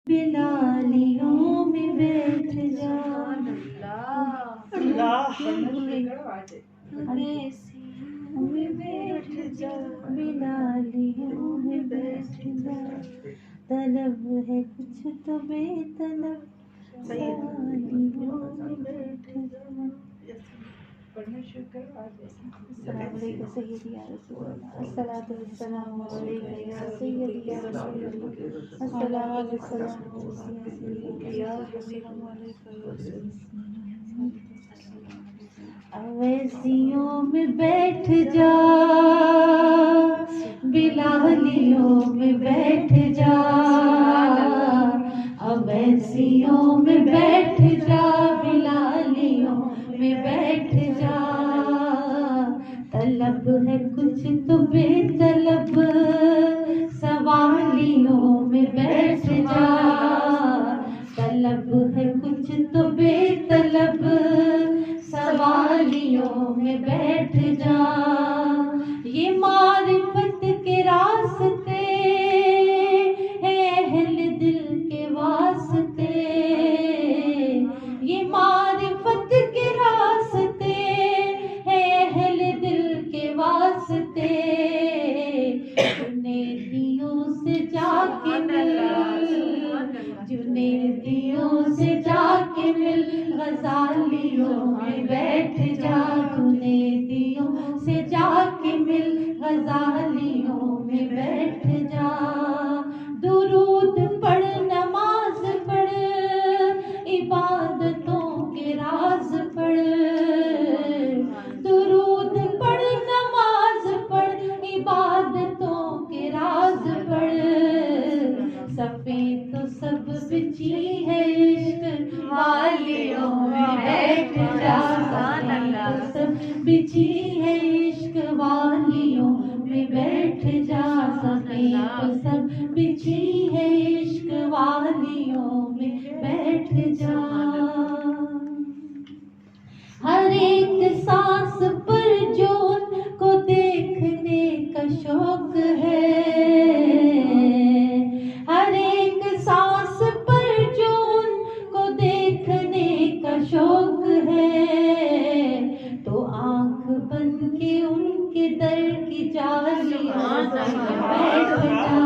بلالیوں میں بیٹھ جا اللہ ریسیوں میں بیٹھ جا بلالیوں میں بیٹھ جا طلب ہے کچھ تو بے طلب سوالیوں میں بیٹھ جا السلام علیکم سیدی یا رسول اللہ الصلاۃ والسلام علیک یا سیدی یا رسول اللہ الصلاۃ والسلام یا السلام علیکم اویسیوں میں بیٹھ جا بلالیوں میں بیٹھ جا اویسیوں میں بیٹھ جا بلالیوں میں بیٹھ جا طلب ہے کچھ تو بے طلب سوالیوں میں بیٹھ جا طلب ہے کچھ تو بے طلب سوالیوں میں بیٹھ جا یہ معرفت کے راستے ہے اہل دل کے واسطے یہ معرفت کے راستے ہے اہل دل کے واسطے جنیدیوں سے جا کے مل جنیدیوں سے جا کے مل غزالیوں میں بیٹھ جا جنیدیوں سے جا کے مل غزالیوں میں بیٹھ جا درود پڑھ نماز پڑھ عبادتوں کے راز پڑھ درود پڑھ نماز پڑھ عبادتوں کے راز پڑھ سفید تو سب بچی ہے عشق والیوں میں بیٹھ جا سفید تو سب بچی ہے عشق والیوں میں بیٹھ جا سفید تو سب بچی ہے عشق والیوں میں بیٹھ جا ہر ایک سانس پر جو ان کو دیکھنے کا شوق ہے ہر ایک سانس پر جو ان کو دیکھنے کا شوق ہے تو آنکھ بند کے ان کے در کی جالیوں میں بیٹھ جا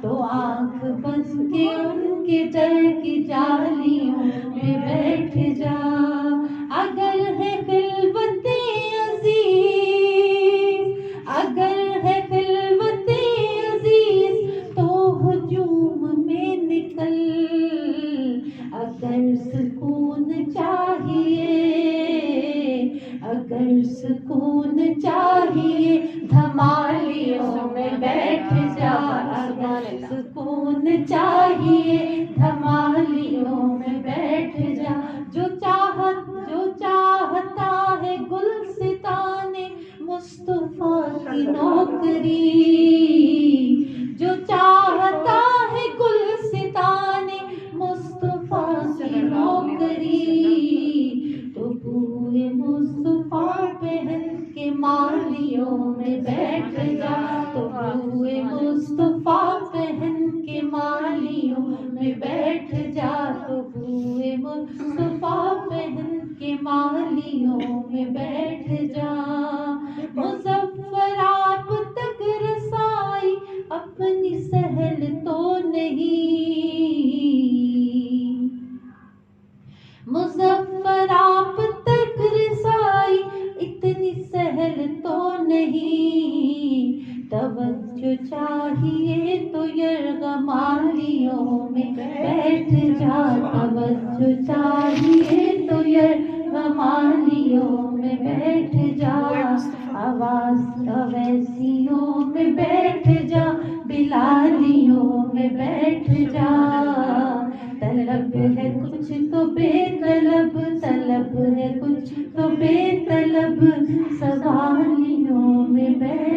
تو آنکھ بند کے ان کے در کی جالیوں میں بیٹھ جا اگر ہے خلوت عزیز اگر ہے خلوت عزیز تو ہجوم میں نکل اگر سکون چاہیے اگر سکون چاہیے دھمالیوں میں بیٹھ جا اگر سکون چاہیے دھمالیوں میں بیٹھ جا جو چاہتا ہے گلستان مصطفیٰ کی نوکری جو چاہتا ہے گلستان مصطفیٰ کی نوکری تو بوئے مصطفیٰ پہن کے مالیوں میں بیٹھ جا تو بوئے مصطفیٰ پہن کے مالیوں میں بیٹھ جا تو بوئے مصطفیٰ پہن کے مالیوں میں بیٹھ جا مظفر آپ تک رسائی اپنی سہل تو نہیں مظفر آپ تک رسائی اتنی سہل تو نہیں توجہ چاہیے تو یرغمالیوں میں بیٹھ جا توجہ چاہیے تو یرغمالیوں میں بیٹھ جا آواز اویسیوں میں بیٹھ جا بلالیوں میں بیٹھ جا طلب ہے کچھ تو بے طلب طلب ہے کچھ تو بے طلب سوالیوں میں بیٹھ